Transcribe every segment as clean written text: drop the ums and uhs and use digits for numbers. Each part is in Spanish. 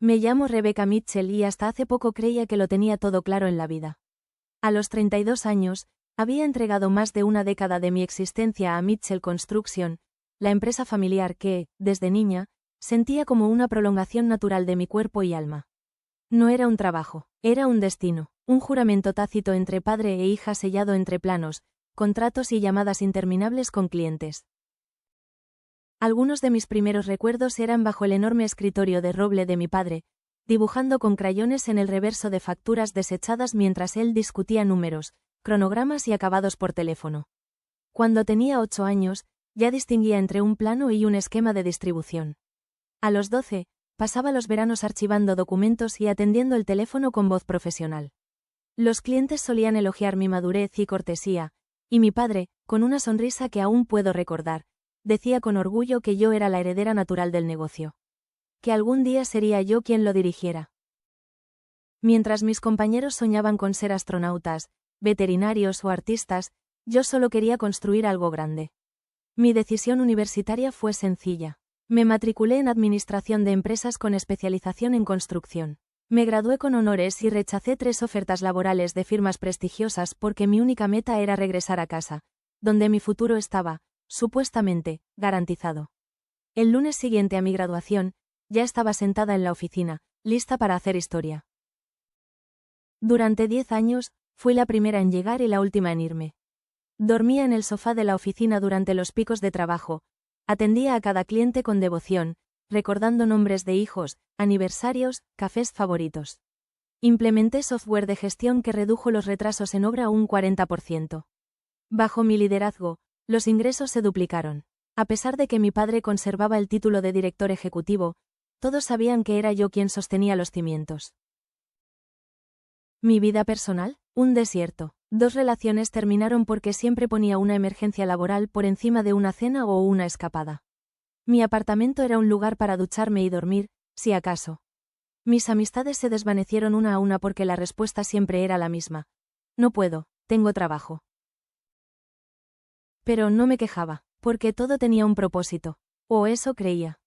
Me llamo Rebecca Mitchell y hasta hace poco creía que lo tenía todo claro en la vida. A los 32 años, había entregado más de una década de mi existencia a Mitchell Construction, la empresa familiar que, desde niña, sentía como una prolongación natural de mi cuerpo y alma. No era un trabajo, era un destino, un juramento tácito entre padre e hija sellado entre planos, contratos y llamadas interminables con clientes. Algunos de mis primeros recuerdos eran bajo el enorme escritorio de roble de mi padre, dibujando con crayones en el reverso de facturas desechadas mientras él discutía números, cronogramas y acabados por teléfono. Cuando tenía 8 años, ya distinguía entre un plano y un esquema de distribución. A los 12, pasaba los veranos archivando documentos y atendiendo el teléfono con voz profesional. Los clientes solían elogiar mi madurez y cortesía, y mi padre, con una sonrisa que aún puedo recordar, decía con orgullo que yo era la heredera natural del negocio. Que algún día sería yo quien lo dirigiera. Mientras mis compañeros soñaban con ser astronautas, veterinarios o artistas, yo solo quería construir algo grande. Mi decisión universitaria fue sencilla. Me matriculé en Administración de Empresas con especialización en construcción. Me gradué con honores y rechacé 3 ofertas laborales de firmas prestigiosas porque mi única meta era regresar a casa, donde mi futuro estaba, supuestamente, garantizado. El lunes siguiente a mi graduación, ya estaba sentada en la oficina, lista para hacer historia. Durante 10 años, fui la primera en llegar y la última en irme. Dormía en el sofá de la oficina durante los picos de trabajo, atendía a cada cliente con devoción, recordando nombres de hijos, aniversarios, cafés favoritos. Implementé software de gestión que redujo los retrasos en obra un 40%. Bajo mi liderazgo, los ingresos se duplicaron. A pesar de que mi padre conservaba el título de director ejecutivo, todos sabían que era yo quien sostenía los cimientos. Mi vida personal, un desierto. 2 relaciones terminaron porque siempre ponía una emergencia laboral por encima de una cena o una escapada. Mi apartamento era un lugar para ducharme y dormir, si acaso. Mis amistades se desvanecieron una a una porque la respuesta siempre era la misma. No puedo, tengo trabajo. Pero no me quejaba, porque todo tenía un propósito, o eso creía.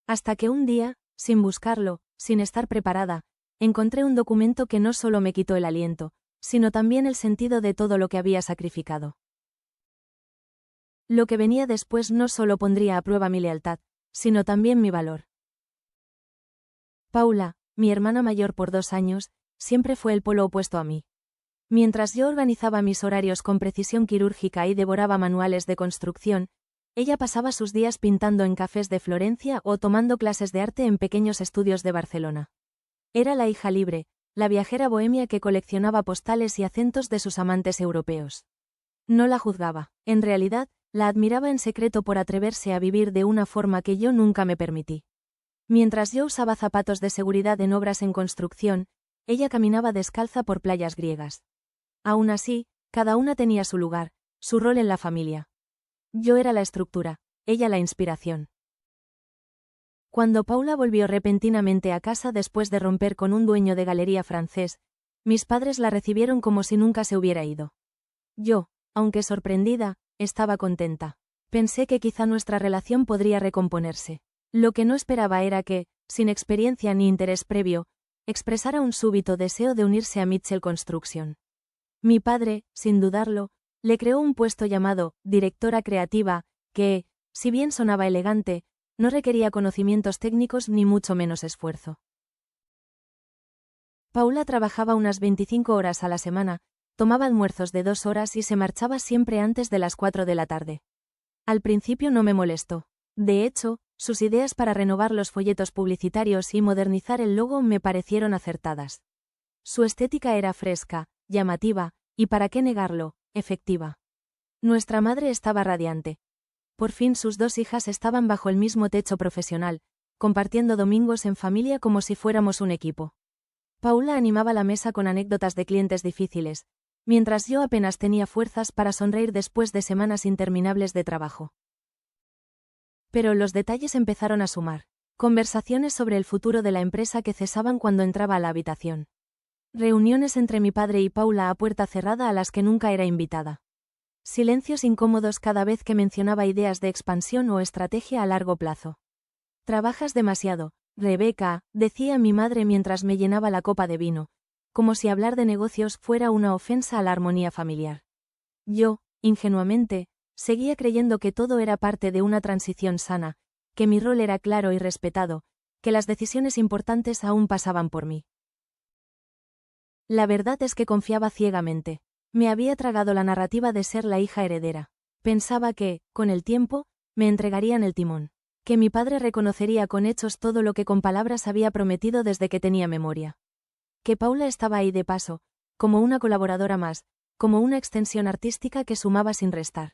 Hasta que un día, sin buscarlo, sin estar preparada, encontré un documento que no solo me quitó el aliento, sino también el sentido de todo lo que había sacrificado. Lo que venía después no solo pondría a prueba mi lealtad, sino también mi valor. Paula, mi hermana mayor por 2 años, siempre fue el polo opuesto a mí. Mientras yo organizaba mis horarios con precisión quirúrgica y devoraba manuales de construcción, ella pasaba sus días pintando en cafés de Florencia o tomando clases de arte en pequeños estudios de Barcelona. Era la hija libre, la viajera bohemia que coleccionaba postales y acentos de sus amantes europeos. No la juzgaba, en realidad, la admiraba en secreto por atreverse a vivir de una forma que yo nunca me permití. Mientras yo usaba zapatos de seguridad en obras en construcción, ella caminaba descalza por playas griegas. Aún así, cada una tenía su lugar, su rol en la familia. Yo era la estructura, ella la inspiración. Cuando Paula volvió repentinamente a casa después de romper con un dueño de galería francés, mis padres la recibieron como si nunca se hubiera ido. Yo, aunque sorprendida, estaba contenta. Pensé que quizá nuestra relación podría recomponerse. Lo que no esperaba era que, sin experiencia ni interés previo, expresara un súbito deseo de unirse a Mitchell Construction. Mi padre, sin dudarlo, le creó un puesto llamado directora creativa, que, si bien sonaba elegante, no requería conocimientos técnicos ni mucho menos esfuerzo. Paula trabajaba unas 25 horas a la semana, tomaba almuerzos de 2 horas y se marchaba siempre antes de las 4 de la tarde. Al principio no me molestó. De hecho, sus ideas para renovar los folletos publicitarios y modernizar el logo me parecieron acertadas. Su estética era fresca, llamativa, y para qué negarlo, efectiva. Nuestra madre estaba radiante. Por fin sus 2 hijas estaban bajo el mismo techo profesional, compartiendo domingos en familia como si fuéramos un equipo. Paula animaba la mesa con anécdotas de clientes difíciles, mientras yo apenas tenía fuerzas para sonreír después de semanas interminables de trabajo. Pero los detalles empezaron a sumar. Conversaciones sobre el futuro de la empresa que cesaban cuando entraba a la habitación. Reuniones entre mi padre y Paula a puerta cerrada a las que nunca era invitada. Silencios incómodos cada vez que mencionaba ideas de expansión o estrategia a largo plazo. Trabajas demasiado, Rebeca, decía mi madre mientras me llenaba la copa de vino, como si hablar de negocios fuera una ofensa a la armonía familiar. Yo, ingenuamente, seguía creyendo que todo era parte de una transición sana, que mi rol era claro y respetado, que las decisiones importantes aún pasaban por mí. La verdad es que confiaba ciegamente. Me había tragado la narrativa de ser la hija heredera. Pensaba que, con el tiempo, me entregarían el timón, que mi padre reconocería con hechos todo lo que con palabras había prometido desde que tenía memoria. Que Paula estaba ahí de paso, como una colaboradora más, como una extensión artística que sumaba sin restar.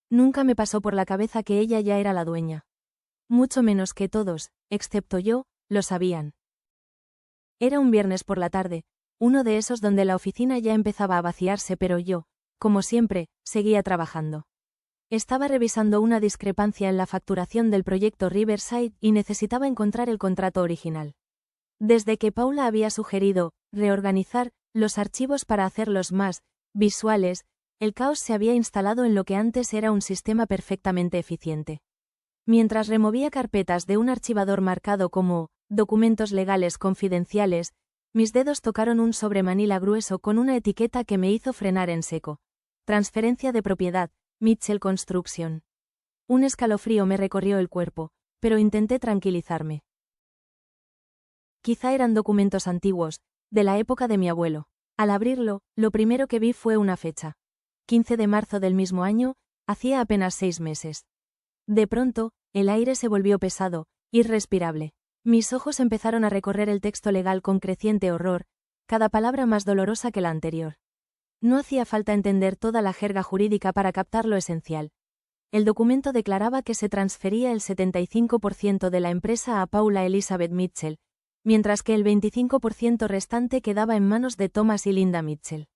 Nunca me pasó por la cabeza que ella ya era la dueña. Mucho menos que todos, excepto yo, lo sabían. Era un viernes por la tarde, uno de esos donde la oficina ya empezaba a vaciarse, pero yo, como siempre, seguía trabajando. Estaba revisando una discrepancia en la facturación del proyecto Riverside y necesitaba encontrar el contrato original. Desde que Paula había sugerido reorganizar los archivos para hacerlos más visuales, el caos se había instalado en lo que antes era un sistema perfectamente eficiente. Mientras removía carpetas de un archivador marcado como documentos legales confidenciales, mis dedos tocaron un sobremanila grueso con una etiqueta que me hizo frenar en seco. Transferencia de propiedad, Mitchell Construction. Un escalofrío me recorrió el cuerpo, pero intenté tranquilizarme. Quizá eran documentos antiguos, de la época de mi abuelo. Al abrirlo, lo primero que vi fue una fecha. 15 de marzo del mismo año, hacía apenas 6 meses. De pronto, el aire se volvió pesado, irrespirable. Mis ojos empezaron a recorrer el texto legal con creciente horror, cada palabra más dolorosa que la anterior. No hacía falta entender toda la jerga jurídica para captar lo esencial. El documento declaraba que se transfería el 75% de la empresa a Paula Elizabeth Mitchell, mientras que el 25% restante quedaba en manos de Thomas y Linda Mitchell.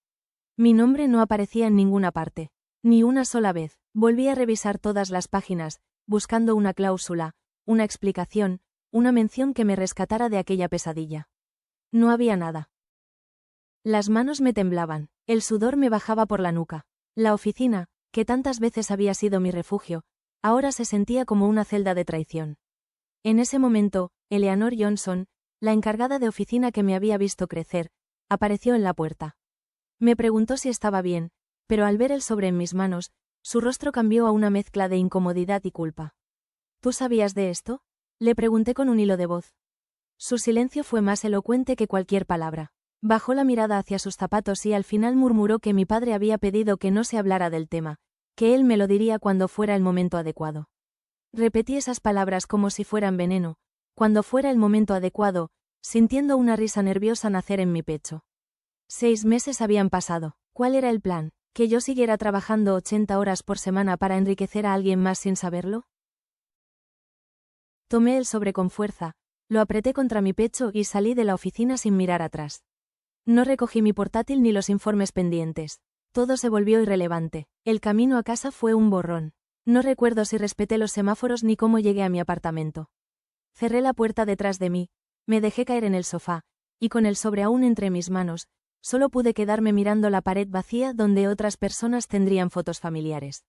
Mi nombre no aparecía en ninguna parte, ni una sola vez. Volví a revisar todas las páginas, buscando una cláusula, una explicación, una mención que me rescatara de aquella pesadilla. No había nada. Las manos me temblaban, el sudor me bajaba por la nuca. La oficina, que tantas veces había sido mi refugio, ahora se sentía como una celda de traición. En ese momento, Eleanor Johnson, la encargada de oficina que me había visto crecer, apareció en la puerta. Me preguntó si estaba bien, pero al ver el sobre en mis manos, su rostro cambió a una mezcla de incomodidad y culpa. ¿Tú sabías de esto?, le pregunté con un hilo de voz. Su silencio fue más elocuente que cualquier palabra. Bajó la mirada hacia sus zapatos y al final murmuró que mi padre había pedido que no se hablara del tema, que él me lo diría cuando fuera el momento adecuado. Repetí esas palabras como si fueran veneno, cuando fuera el momento adecuado, sintiendo una risa nerviosa nacer en mi pecho. 6 meses habían pasado. ¿Cuál era el plan? ¿Que yo siguiera trabajando 80 horas por semana para enriquecer a alguien más sin saberlo? Tomé el sobre con fuerza, lo apreté contra mi pecho y salí de la oficina sin mirar atrás. No recogí mi portátil ni los informes pendientes. Todo se volvió irrelevante. El camino a casa fue un borrón. No recuerdo si respeté los semáforos ni cómo llegué a mi apartamento. Cerré la puerta detrás de mí, me dejé caer en el sofá, y con el sobre aún entre mis manos, solo pude quedarme mirando la pared vacía donde otras personas tendrían fotos familiares.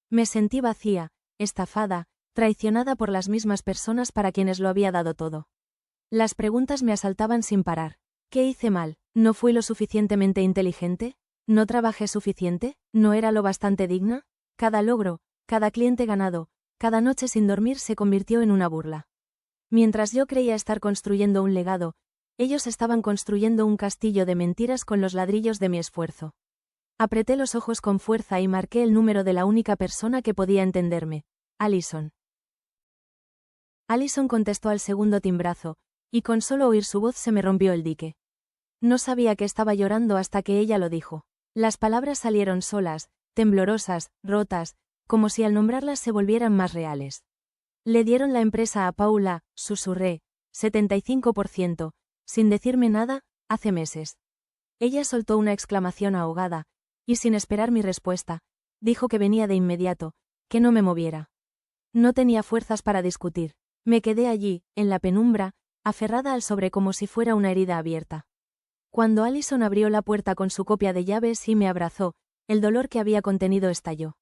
Me sentí vacía, estafada, traicionada por las mismas personas para quienes lo había dado todo. Las preguntas me asaltaban sin parar. ¿Qué hice mal? ¿No fui lo suficientemente inteligente? ¿No trabajé suficiente? ¿No era lo bastante digna? Cada logro, cada cliente ganado, cada noche sin dormir se convirtió en una burla. Mientras yo creía estar construyendo un legado, ellos estaban construyendo un castillo de mentiras con los ladrillos de mi esfuerzo. Apreté los ojos con fuerza y marqué el número de la única persona que podía entenderme, Allison. Allison contestó al segundo timbrazo, y con solo oír su voz se me rompió el dique. No sabía que estaba llorando hasta que ella lo dijo. Las palabras salieron solas, temblorosas, rotas, como si al nombrarlas se volvieran más reales. Le dieron la empresa a Paula, susurré, 75%, sin decirme nada, hace meses. Ella soltó una exclamación ahogada, y sin esperar mi respuesta, dijo que venía de inmediato, que no me moviera. No tenía fuerzas para discutir. Me quedé allí, en la penumbra, aferrada al sobre como si fuera una herida abierta. Cuando Allison abrió la puerta con su copia de llaves y me abrazó, el dolor que había contenido estalló.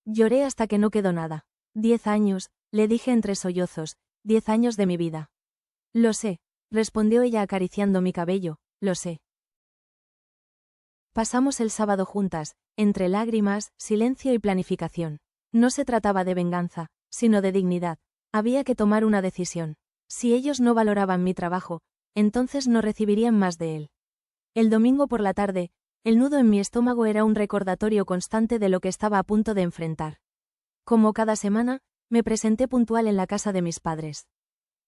Lloré hasta que no quedó nada. 10 años, le dije entre sollozos, 10 años de mi vida. Lo sé, respondió ella acariciando mi cabello, lo sé. Pasamos el sábado juntas, entre lágrimas, silencio y planificación. No se trataba de venganza, sino de dignidad. Había que tomar una decisión. Si ellos no valoraban mi trabajo, entonces no recibirían más de él. El domingo por la tarde, el nudo en mi estómago era un recordatorio constante de lo que estaba a punto de enfrentar. Como cada semana, me presenté puntual en la casa de mis padres.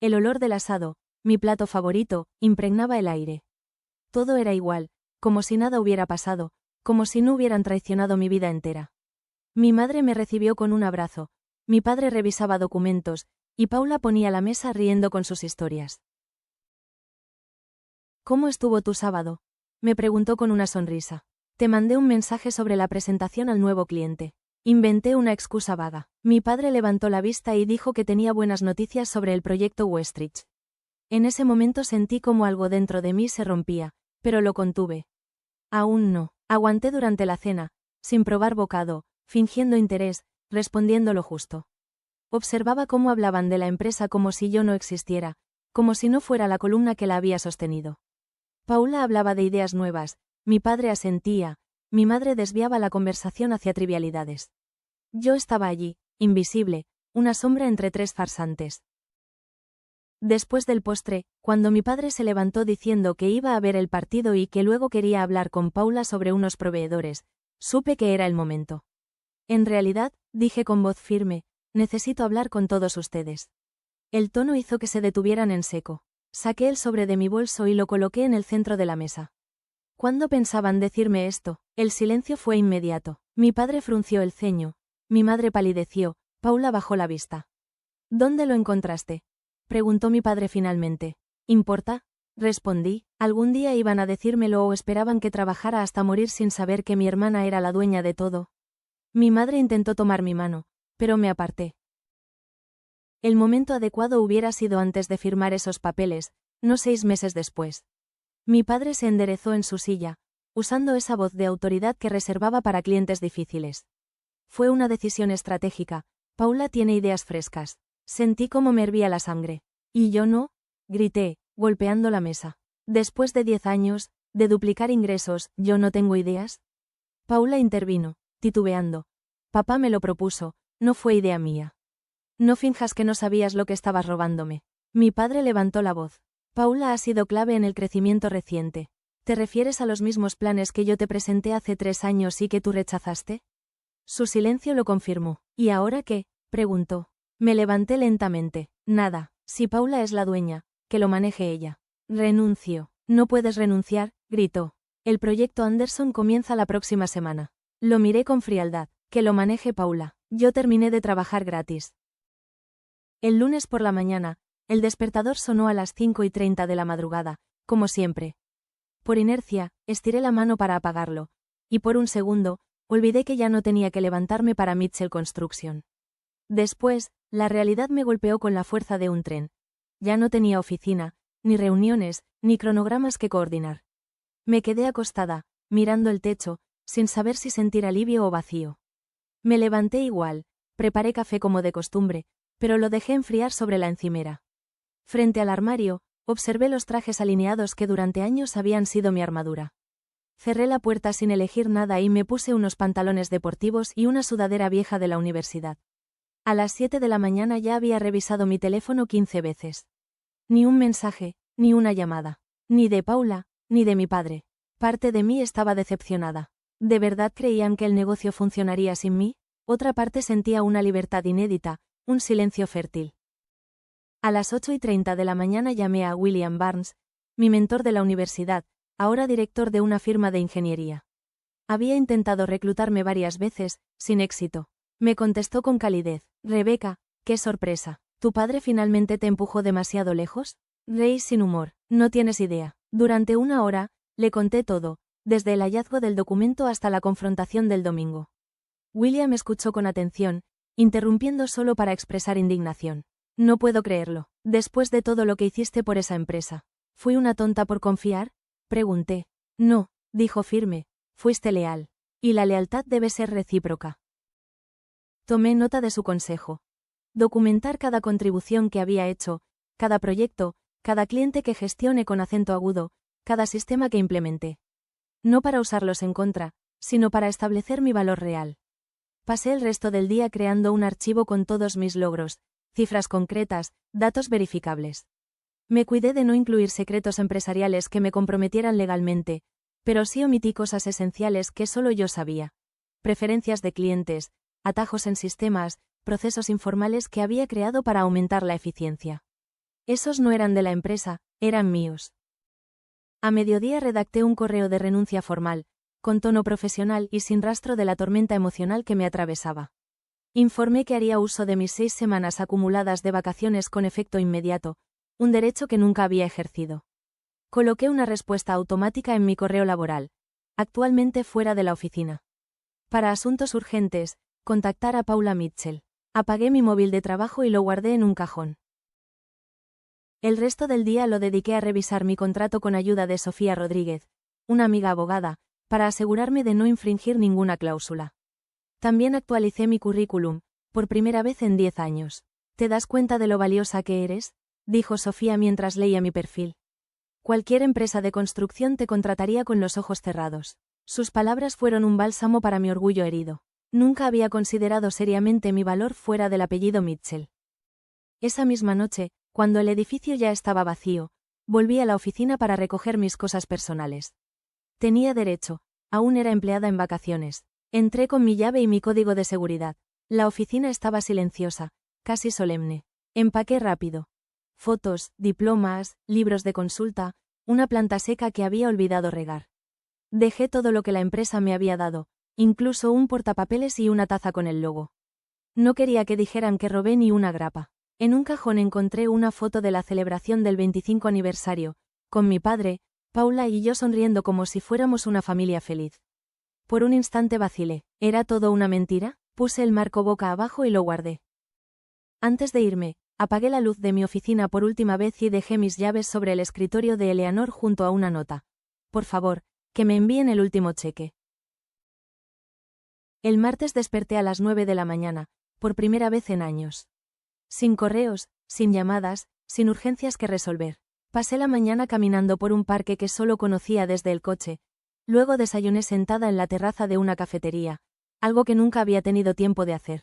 El olor del asado, mi plato favorito, impregnaba el aire. Todo era igual, como si nada hubiera pasado, como si no hubieran traicionado mi vida entera. Mi madre me recibió con un abrazo, mi padre revisaba documentos, y Paula ponía la mesa riendo con sus historias. ¿Cómo estuvo tu sábado?, me preguntó con una sonrisa. Te mandé un mensaje sobre la presentación al nuevo cliente. Inventé una excusa vaga. Mi padre levantó la vista y dijo que tenía buenas noticias sobre el proyecto Westridge. En ese momento sentí como algo dentro de mí se rompía, pero lo contuve. Aún no. Aguanté durante la cena, sin probar bocado, fingiendo interés, respondiendo lo justo. Observaba cómo hablaban de la empresa como si yo no existiera, como si no fuera la columna que la había sostenido. Paula hablaba de ideas nuevas, mi padre asentía, mi madre desviaba la conversación hacia trivialidades. Yo estaba allí, invisible, una sombra entre tres farsantes. Después del postre, cuando mi padre se levantó diciendo que iba a ver el partido y que luego quería hablar con Paula sobre unos proveedores, supe que era el momento. En realidad, dije con voz firme, necesito hablar con todos ustedes. El tono hizo que se detuvieran en seco. Saqué el sobre de mi bolso y lo coloqué en el centro de la mesa. ¿Cuándo pensaban decirme esto? El silencio fue inmediato. Mi padre frunció el ceño. Mi madre palideció. Paula bajó la vista. ¿Dónde lo encontraste?, preguntó mi padre finalmente. ¿Importa?, respondí. ¿Algún día iban a decírmelo o esperaban que trabajara hasta morir sin saber que mi hermana era la dueña de todo? Mi madre intentó tomar mi mano, pero me aparté. El momento adecuado hubiera sido antes de firmar esos papeles, no 6 meses después. Mi padre se enderezó en su silla, usando esa voz de autoridad que reservaba para clientes difíciles. Fue una decisión estratégica. Paula tiene ideas frescas. Sentí cómo me hervía la sangre. ¿Y yo no?, grité, golpeando la mesa. Después de 10 años, de duplicar ingresos, ¿yo no tengo ideas? Paula intervino, titubeando. Papá me lo propuso, no fue idea mía. No finjas que no sabías lo que estabas robándome. Mi padre levantó la voz. Paula ha sido clave en el crecimiento reciente. ¿Te refieres a los mismos planes que yo te presenté hace 3 años y que tú rechazaste? Su silencio lo confirmó. ¿Y ahora qué?, preguntó. Me levanté lentamente. Nada, si Paula es la dueña, que lo maneje ella. Renuncio. No puedes renunciar, gritó. El proyecto Anderson comienza la próxima semana. Lo miré con frialdad. Que lo maneje Paula. Yo terminé de trabajar gratis. El lunes por la mañana, el despertador sonó a las 5:30 de la madrugada, como siempre. Por inercia, estiré la mano para apagarlo, y por un segundo, olvidé que ya no tenía que levantarme para Mitchell Construction. Después, la realidad me golpeó con la fuerza de un tren. Ya no tenía oficina, ni reuniones, ni cronogramas que coordinar. Me quedé acostada, mirando el techo, sin saber si sentir alivio o vacío. Me levanté igual, preparé café como de costumbre, pero lo dejé enfriar sobre la encimera. Frente al armario, observé los trajes alineados que durante años habían sido mi armadura. Cerré la puerta sin elegir nada y me puse unos pantalones deportivos y una sudadera vieja de la universidad. A las 7 de la mañana ya había revisado mi teléfono 15 veces. Ni un mensaje, ni una llamada. Ni de Paula, ni de mi padre. Parte de mí estaba decepcionada. ¿De verdad creían que el negocio funcionaría sin mí? Otra parte sentía una libertad inédita, un silencio fértil. A las 8:30 de la mañana llamé a William Barnes, mi mentor de la universidad, ahora director de una firma de ingeniería. Había intentado reclutarme varias veces, sin éxito. Me contestó con calidez. Rebecca, qué sorpresa. ¿Tu padre finalmente te empujó demasiado lejos? Reí sin humor. No tienes idea. Durante 1 hora, le conté todo, desde el hallazgo del documento hasta la confrontación del domingo. William escuchó con atención, interrumpiendo solo para expresar indignación. No puedo creerlo. Después de todo lo que hiciste por esa empresa. ¿Fui una tonta por confiar?, pregunté. No, dijo firme. Fuiste leal. Y la lealtad debe ser recíproca. Tomé nota de su consejo. Documentar cada contribución que había hecho, cada proyecto, cada cliente que gestione con acento agudo, cada sistema que implemente. No para usarlos en contra, sino para establecer mi valor real. Pasé el resto del día creando un archivo con todos mis logros, cifras concretas, datos verificables. Me cuidé de no incluir secretos empresariales que me comprometieran legalmente, pero sí omití cosas esenciales que solo yo sabía. Preferencias de clientes, atajos en sistemas, procesos informales que había creado para aumentar la eficiencia. Esos no eran de la empresa, eran míos. A mediodía redacté un correo de renuncia formal, con tono profesional y sin rastro de la tormenta emocional que me atravesaba. Informé que haría uso de mis 6 semanas acumuladas de vacaciones con efecto inmediato, un derecho que nunca había ejercido. Coloqué una respuesta automática en mi correo laboral, actualmente fuera de la oficina. Para asuntos urgentes, contactar a Paula Mitchell. Apagué mi móvil de trabajo y lo guardé en un cajón. El resto del día lo dediqué a revisar mi contrato con ayuda de Sofía Rodríguez, una amiga abogada, para asegurarme de no infringir ninguna cláusula. También actualicé mi currículum, por primera vez en 10 años. ¿Te das cuenta de lo valiosa que eres?, dijo Sofía mientras leía mi perfil. Cualquier empresa de construcción te contrataría con los ojos cerrados. Sus palabras fueron un bálsamo para mi orgullo herido. Nunca había considerado seriamente mi valor fuera del apellido Mitchell. Esa misma noche, cuando el edificio ya estaba vacío, volví a la oficina para recoger mis cosas personales. Tenía derecho, aún era empleada en vacaciones. Entré con mi llave y mi código de seguridad. La oficina estaba silenciosa, casi solemne. Empaqué rápido. Fotos, diplomas, libros de consulta, una planta seca que había olvidado regar. Dejé todo lo que la empresa me había dado, incluso un portapapeles y una taza con el logo. No quería que dijeran que robé ni una grapa. En un cajón encontré una foto de la celebración del 25 aniversario, con mi padre, Paula y yo sonriendo como si fuéramos una familia feliz. Por un instante vacilé. ¿Era todo una mentira? Puse el marco boca abajo y lo guardé. Antes de irme, apagué la luz de mi oficina por última vez y dejé mis llaves sobre el escritorio de Eleanor junto a una nota. Por favor, que me envíen el último cheque. El martes desperté a las 9 de la mañana, por primera vez en años. Sin correos, sin llamadas, sin urgencias que resolver. Pasé la mañana caminando por un parque que solo conocía desde el coche. Luego desayuné sentada en la terraza de una cafetería, algo que nunca había tenido tiempo de hacer.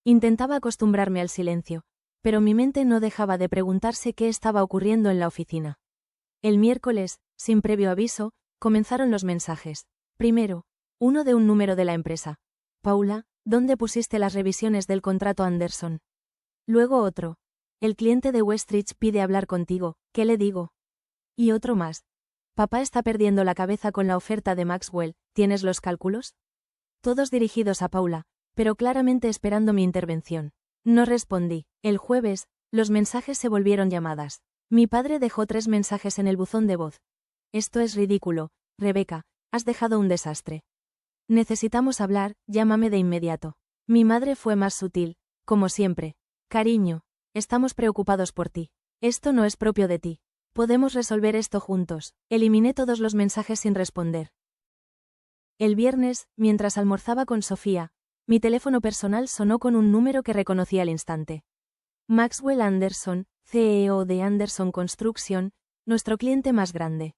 Intentaba acostumbrarme al silencio, pero mi mente no dejaba de preguntarse qué estaba ocurriendo en la oficina. El miércoles, sin previo aviso, comenzaron los mensajes. Primero, uno de un número de la empresa. Paula, ¿dónde pusiste las revisiones del contrato Anderson? Luego otro. El cliente de Westridge pide hablar contigo, ¿qué le digo? Y otro más. Papá está perdiendo la cabeza con la oferta de Maxwell, ¿tienes los cálculos? Todos dirigidos a Paula, pero claramente esperando mi intervención. No respondí. El jueves, los mensajes se volvieron llamadas. Mi padre dejó 3 mensajes en el buzón de voz. Esto es ridículo, Rebeca, has dejado un desastre. Necesitamos hablar, llámame de inmediato. Mi madre fue más sutil, como siempre. Cariño, estamos preocupados por ti. Esto no es propio de ti. Podemos resolver esto juntos. Eliminé todos los mensajes sin responder. El viernes, mientras almorzaba con Sofía, mi teléfono personal sonó con un número que reconocí al instante. Maxwell Anderson, CEO de Anderson Construction, nuestro cliente más grande.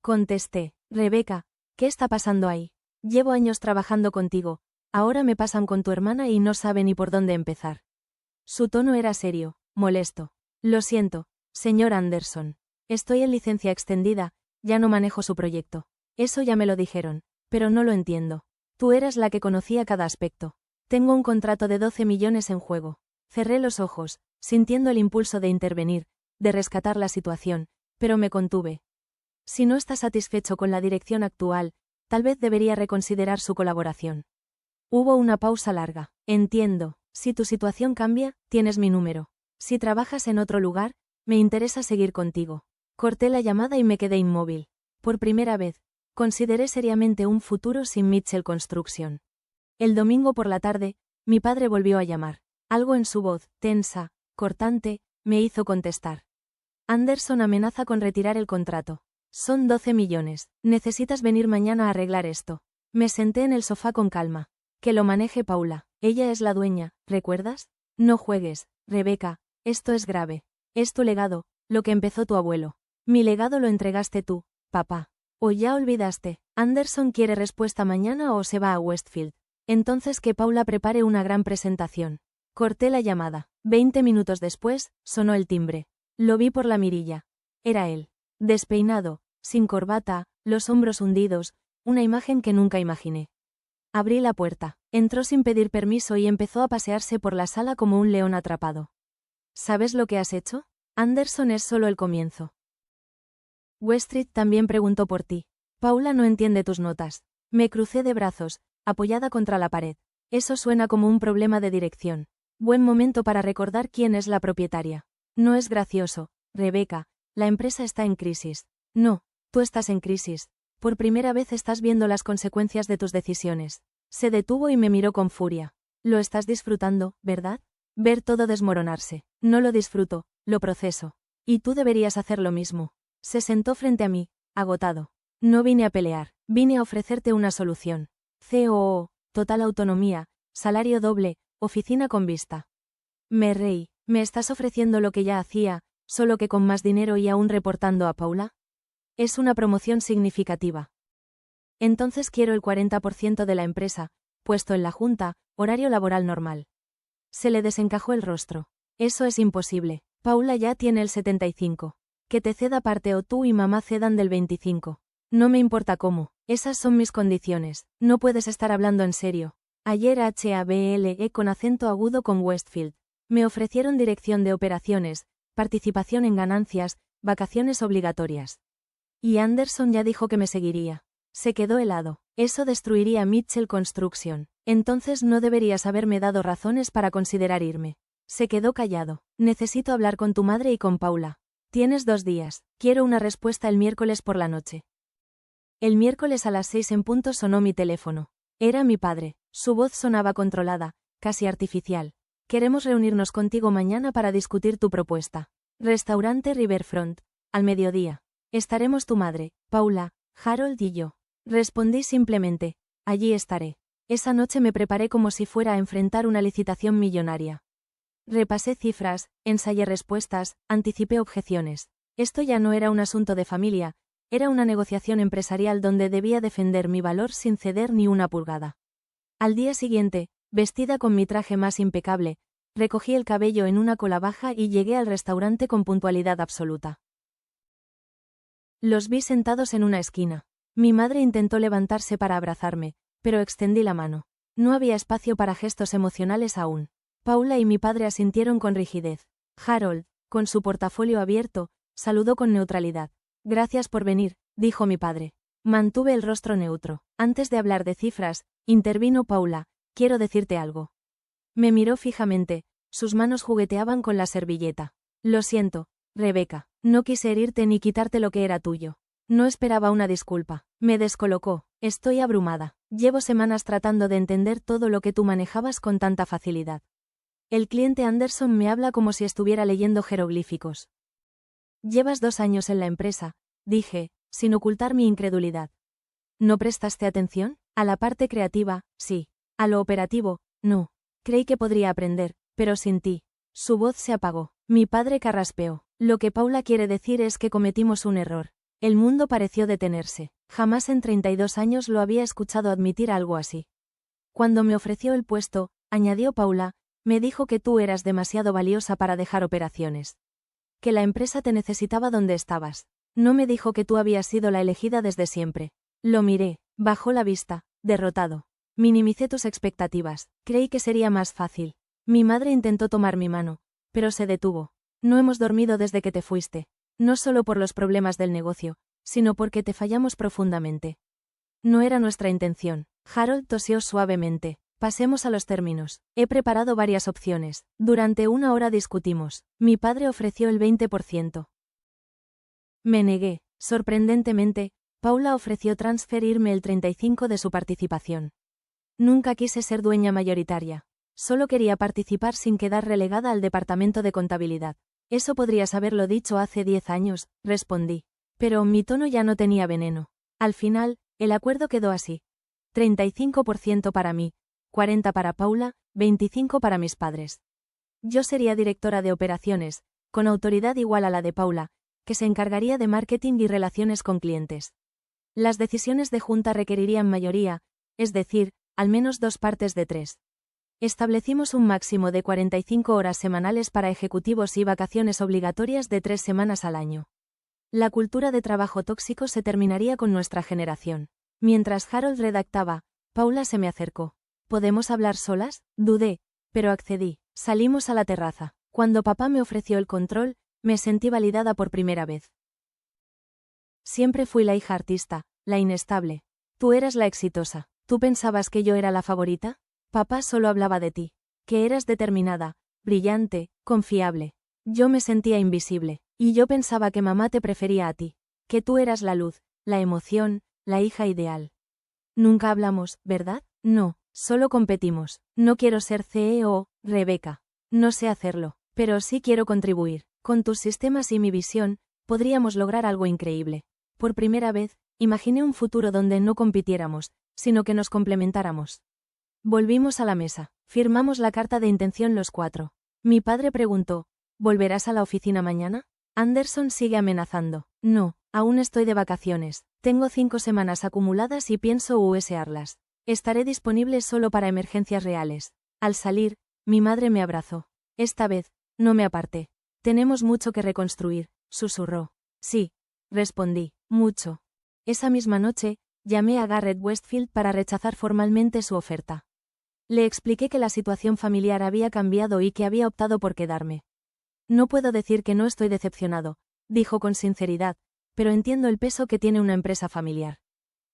Contesté. Rebeca, ¿qué está pasando ahí? Llevo años trabajando contigo, ahora me pasan con tu hermana y no sabe ni por dónde empezar. Su tono era serio, molesto. Lo siento, señor Anderson. Estoy en licencia extendida, ya no manejo su proyecto. Eso ya me lo dijeron, pero no lo entiendo. Tú eras la que conocía cada aspecto. Tengo un contrato de 12 millones en juego. Cerré los ojos, sintiendo el impulso de intervenir, de rescatar la situación, pero me contuve. Si no está satisfecho con la dirección actual, tal vez debería reconsiderar su colaboración. Hubo una pausa larga. Entiendo, si tu situación cambia, tienes mi número. Si trabajas en otro lugar, me interesa seguir contigo. Corté la llamada y me quedé inmóvil. Por primera vez, consideré seriamente un futuro sin Mitchell Construction. El domingo por la tarde, mi padre volvió a llamar. Algo en su voz, tensa, cortante, me hizo contestar. Anderson amenaza con retirar el contrato. Son 12 millones. Necesitas venir mañana a arreglar esto. Me senté en el sofá con calma. Que lo maneje Paula. Ella es la dueña, ¿recuerdas? No juegues, Rebeca, esto es grave. Es tu legado, lo que empezó tu abuelo. Mi legado lo entregaste tú, papá. ¿O ya olvidaste? Anderson quiere respuesta mañana o se va a Westfield. Entonces que Paula prepare una gran presentación. Corté la llamada. 20 minutos después, sonó el timbre. Lo vi por la mirilla. Era él. Despeinado, sin corbata, los hombros hundidos, una imagen que nunca imaginé. Abrí la puerta. Entró sin pedir permiso y empezó a pasearse por la sala como un león atrapado. ¿Sabes lo que has hecho? Anderson, es solo el comienzo. Weststreet también preguntó por ti. Paula no entiende tus notas. Me crucé de brazos, apoyada contra la pared. Eso suena como un problema de dirección. Buen momento para recordar quién es la propietaria. No es gracioso, Rebecca, la empresa está en crisis. No, tú estás en crisis. Por primera vez estás viendo las consecuencias de tus decisiones. Se detuvo y me miró con furia. Lo estás disfrutando, ¿verdad? Ver todo desmoronarse. No lo disfruto, lo proceso. Y tú deberías hacer lo mismo. Se sentó frente a mí, agotado. No vine a pelear, vine a ofrecerte una solución. COO, total autonomía, salario doble, oficina con vista. Me reí. ¿Me estás ofreciendo lo que ya hacía, solo que con más dinero y aún reportando a Paula? Es una promoción significativa. Entonces quiero el 40% de la empresa, puesto en la junta, horario laboral normal. Se le desencajó el rostro. Eso es imposible. Paula ya tiene el 75. Que te ceda parte o tú y mamá cedan del 25. No me importa cómo. Esas son mis condiciones. No puedes estar hablando en serio. Ayer HABLE con acento agudo con Westfield. Me ofrecieron dirección de operaciones, participación en ganancias, vacaciones obligatorias. Y Anderson ya dijo que me seguiría. Se quedó helado. Eso destruiría Mitchell Construction. Entonces no deberías haberme dado razones para considerar irme. Se quedó callado. Necesito hablar con tu madre y con Paula. Tienes 2 días. Quiero una respuesta el miércoles por la noche. El miércoles a las 6 en punto sonó mi teléfono. Era mi padre. Su voz sonaba controlada, casi artificial. Queremos reunirnos contigo mañana para discutir tu propuesta. Restaurante Riverfront. Al mediodía. Estaremos tu madre, Paula, Harold y yo. Respondí simplemente. Allí estaré. Esa noche me preparé como si fuera a enfrentar una licitación millonaria. Repasé cifras, ensayé respuestas, anticipé objeciones. Esto ya no era un asunto de familia, era una negociación empresarial donde debía defender mi valor sin ceder ni una pulgada. Al día siguiente, vestida con mi traje más impecable, recogí el cabello en una cola baja y llegué al restaurante con puntualidad absoluta. Los vi sentados en una esquina. Mi madre intentó levantarse para abrazarme, pero extendí la mano. No había espacio para gestos emocionales aún. Paula y mi padre asintieron con rigidez. Harold, con su portafolio abierto, saludó con neutralidad. Gracias por venir, dijo mi padre. Mantuve el rostro neutro. Antes de hablar de cifras, intervino Paula. Quiero decirte algo. Me miró fijamente, sus manos jugueteaban con la servilleta. Lo siento, Rebecca, no quise herirte ni quitarte lo que era tuyo. No esperaba una disculpa. Me descolocó. Estoy abrumada. Llevo semanas tratando de entender todo lo que tú manejabas con tanta facilidad. El cliente Anderson me habla como si estuviera leyendo jeroglíficos. Llevas 2 años en la empresa, dije, sin ocultar mi incredulidad. ¿No prestaste atención? A la parte creativa, sí. A lo operativo, no. Creí que podría aprender, pero sin ti. Su voz se apagó. Mi padre carraspeó. Lo que Paula quiere decir es que cometimos un error. El mundo pareció detenerse. Jamás en 32 años lo había escuchado admitir algo así. Cuando me ofreció el puesto, añadió Paula, me dijo que tú eras demasiado valiosa para dejar operaciones. Que la empresa te necesitaba donde estabas. No me dijo que tú habías sido la elegida desde siempre. Lo miré, bajó la vista, derrotado. Minimicé tus expectativas, creí que sería más fácil. Mi madre intentó tomar mi mano, pero se detuvo. No hemos dormido desde que te fuiste. No solo por los problemas del negocio, sino porque te fallamos profundamente. No era nuestra intención. Harold tosió suavemente. Pasemos a los términos. He preparado varias opciones. Durante 1 hora discutimos. Mi padre ofreció el 20%. Me negué. Sorprendentemente, Paula ofreció transferirme el 35% de su participación. Nunca quise ser dueña mayoritaria. Solo quería participar sin quedar relegada al departamento de contabilidad. Eso podrías haberlo dicho hace 10 años, respondí. Pero mi tono ya no tenía veneno. Al final, el acuerdo quedó así. 35% para mí, 40% para Paula, 25% para mis padres. Yo sería directora de operaciones, con autoridad igual a la de Paula, que se encargaría de marketing y relaciones con clientes. Las decisiones de junta requerirían mayoría, es decir, al menos 2 partes de 3. Establecimos un máximo de 45 horas semanales para ejecutivos y vacaciones obligatorias de 3 semanas al año. La cultura de trabajo tóxico se terminaría con nuestra generación. Mientras Harold redactaba, Paula se me acercó. ¿Podemos hablar solas? Dudé, pero accedí. Salimos a la terraza. Cuando papá me ofreció el control, me sentí validada por primera vez. Siempre fui la hija artista, la inestable. Tú eras la exitosa. ¿Tú pensabas que yo era la favorita? Papá solo hablaba de ti. Que eras determinada, brillante, confiable. Yo me sentía invisible. Y yo pensaba que mamá te prefería a ti. Que tú eras la luz, la emoción, la hija ideal. Nunca hablamos, ¿verdad? No, solo competimos. No quiero ser CEO, Rebeca. No sé hacerlo, pero sí quiero contribuir. Con tus sistemas y mi visión, podríamos lograr algo increíble. Por primera vez, imaginé un futuro donde no compitiéramos, sino que nos complementáramos. Volvimos a la mesa. Firmamos la carta de intención los 4. Mi padre preguntó, ¿volverás a la oficina mañana? Anderson sigue amenazando. No, aún estoy de vacaciones. Tengo 5 semanas acumuladas y pienso usarlas. Estaré disponible solo para emergencias reales. Al salir, mi madre me abrazó. Esta vez, no me aparté. Tenemos mucho que reconstruir, susurró. Sí, respondí, mucho. Esa misma noche, llamé a Garrett Westfield para rechazar formalmente su oferta. Le expliqué que la situación familiar había cambiado y que había optado por quedarme. No puedo decir que no estoy decepcionado, dijo con sinceridad, pero entiendo el peso que tiene una empresa familiar.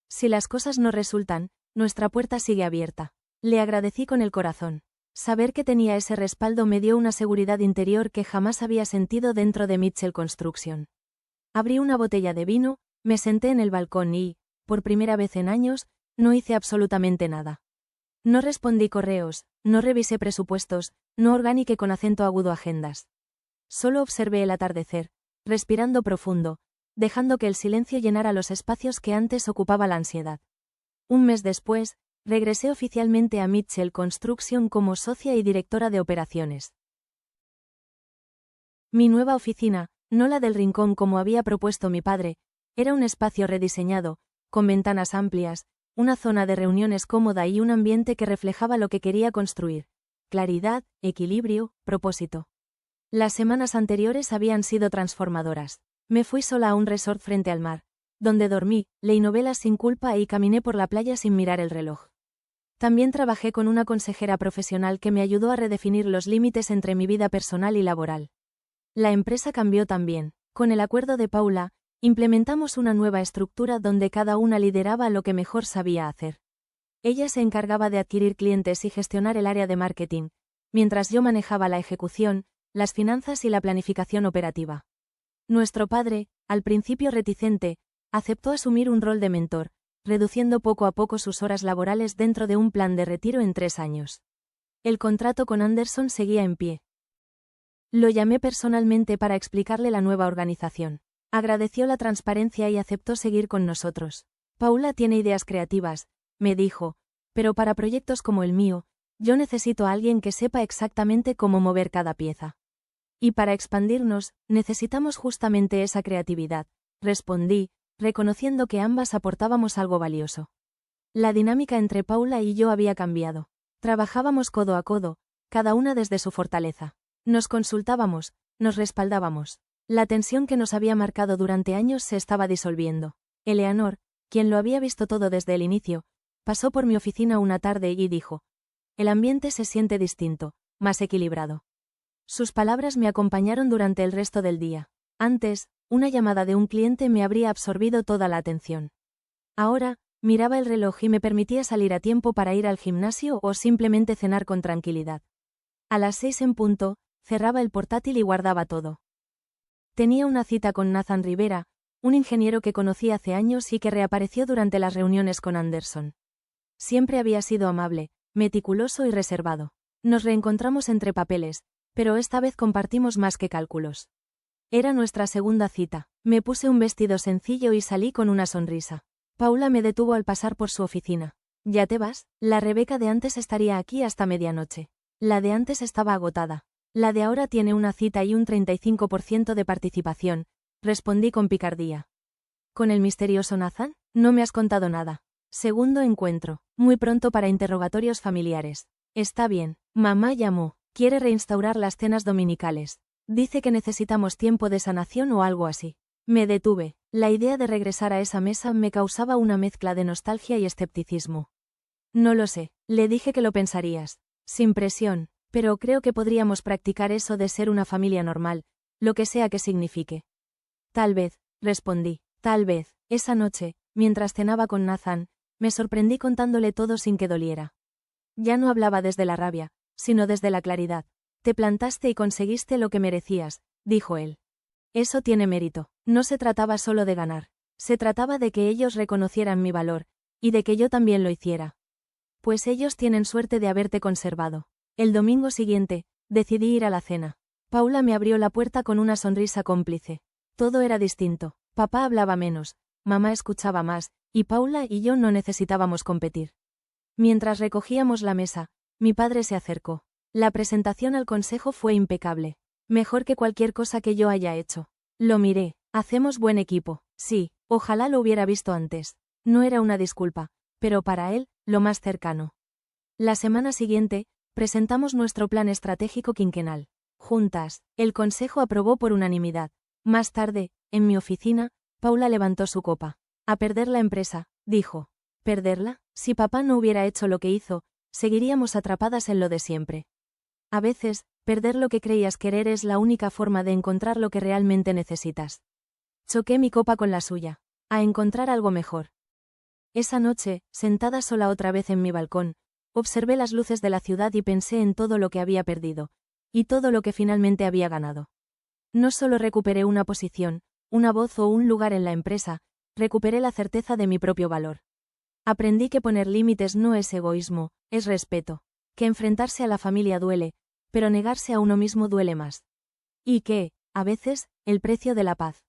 Si las cosas no resultan, nuestra puerta sigue abierta. Le agradecí con el corazón. Saber que tenía ese respaldo me dio una seguridad interior que jamás había sentido dentro de Mitchell Construction. Abrí una botella de vino, me senté en el balcón y, por primera vez en años, no hice absolutamente nada. No respondí correos, no revisé presupuestos, no organiqué con acento agudo agendas. Solo observé el atardecer, respirando profundo, dejando que el silencio llenara los espacios que antes ocupaba la ansiedad. Un mes después, regresé oficialmente a Mitchell Construction como socia y directora de operaciones. Mi nueva oficina, no la del rincón como había propuesto mi padre, era un espacio rediseñado, con ventanas amplias, una zona de reuniones cómoda y un ambiente que reflejaba lo que quería construir: claridad, equilibrio, propósito. Las semanas anteriores habían sido transformadoras. Me fui sola a un resort frente al mar, donde dormí, leí novelas sin culpa y caminé por la playa sin mirar el reloj. También trabajé con una consejera profesional que me ayudó a redefinir los límites entre mi vida personal y laboral. La empresa cambió también. Con el acuerdo de Paula, implementamos una nueva estructura donde cada una lideraba lo que mejor sabía hacer. Ella se encargaba de adquirir clientes y gestionar el área de marketing, mientras yo manejaba la ejecución, las finanzas y la planificación operativa. Nuestro padre, al principio reticente, aceptó asumir un rol de mentor, reduciendo poco a poco sus horas laborales dentro de un plan de retiro en 3 años. El contrato con Anderson seguía en pie. Lo llamé personalmente para explicarle la nueva organización. Agradeció la transparencia y aceptó seguir con nosotros. Paula tiene ideas creativas, me dijo, pero para proyectos como el mío, yo necesito a alguien que sepa exactamente cómo mover cada pieza. Y para expandirnos, necesitamos justamente esa creatividad, respondí, reconociendo que ambas aportábamos algo valioso. La dinámica entre Paula y yo había cambiado. Trabajábamos codo a codo, cada una desde su fortaleza. Nos consultábamos, nos respaldábamos. La tensión que nos había marcado durante años se estaba disolviendo. Eleanor, quien lo había visto todo desde el inicio, pasó por mi oficina una tarde y dijo: el ambiente se siente distinto, más equilibrado. Sus palabras me acompañaron durante el resto del día. Antes, una llamada de un cliente me habría absorbido toda la atención. Ahora, miraba el reloj y me permitía salir a tiempo para ir al gimnasio o simplemente cenar con tranquilidad. A las 6 en punto, cerraba el portátil y guardaba todo. Tenía una cita con Nathan Rivera, un ingeniero que conocí hace años y que reapareció durante las reuniones con Anderson. Siempre había sido amable, meticuloso y reservado. Nos reencontramos entre papeles, pero esta vez compartimos más que cálculos. Era nuestra segunda cita. Me puse un vestido sencillo y salí con una sonrisa. Paula me detuvo al pasar por su oficina. ¿Ya te vas? La Rebeca de antes estaría aquí hasta medianoche. La de antes estaba agotada. La de ahora tiene una cita y un 35% de participación, respondí con picardía. ¿Con el misterioso Nathan? No me has contado nada. Segundo encuentro, muy pronto para interrogatorios familiares. Está bien, mamá llamó, quiere reinstaurar las cenas dominicales. Dice que necesitamos tiempo de sanación o algo así. Me detuve, la idea de regresar a esa mesa me causaba una mezcla de nostalgia y escepticismo. No lo sé, le dije que lo pensarías. Sin presión, pero creo que podríamos practicar eso de ser una familia normal, lo que sea que signifique. Tal vez, respondí, tal vez, esa noche, mientras cenaba con Nathan, me sorprendí contándole todo sin que doliera. Ya no hablaba desde la rabia, sino desde la claridad. Te plantaste y conseguiste lo que merecías, dijo él. Eso tiene mérito, no se trataba solo de ganar, se trataba de que ellos reconocieran mi valor, y de que yo también lo hiciera. Pues ellos tienen suerte de haberte conservado. El domingo siguiente, decidí ir a la cena. Paula me abrió la puerta con una sonrisa cómplice. Todo era distinto, papá hablaba menos, mamá escuchaba más, y Paula y yo no necesitábamos competir. Mientras recogíamos la mesa, mi padre se acercó. La presentación al consejo fue impecable. Mejor que cualquier cosa que yo haya hecho. Lo miré, hacemos buen equipo, sí, ojalá lo hubiera visto antes. No era una disculpa, pero para él, lo más cercano. La semana siguiente, presentamos nuestro plan estratégico quinquenal. Juntas, el consejo aprobó por unanimidad. Más tarde, en mi oficina, Paula levantó su copa. A perder la empresa, dijo. ¿Perderla? Si papá no hubiera hecho lo que hizo, seguiríamos atrapadas en lo de siempre. A veces, perder lo que creías querer es la única forma de encontrar lo que realmente necesitas. Choqué mi copa con la suya. A encontrar algo mejor. Esa noche, sentada sola otra vez en mi balcón, observé las luces de la ciudad y pensé en todo lo que había perdido, y todo lo que finalmente había ganado. No solo recuperé una posición, una voz o un lugar en la empresa, recuperé la certeza de mi propio valor. Aprendí que poner límites no es egoísmo, es respeto, que enfrentarse a la familia duele, pero negarse a uno mismo duele más. Y que, a veces, el precio de la paz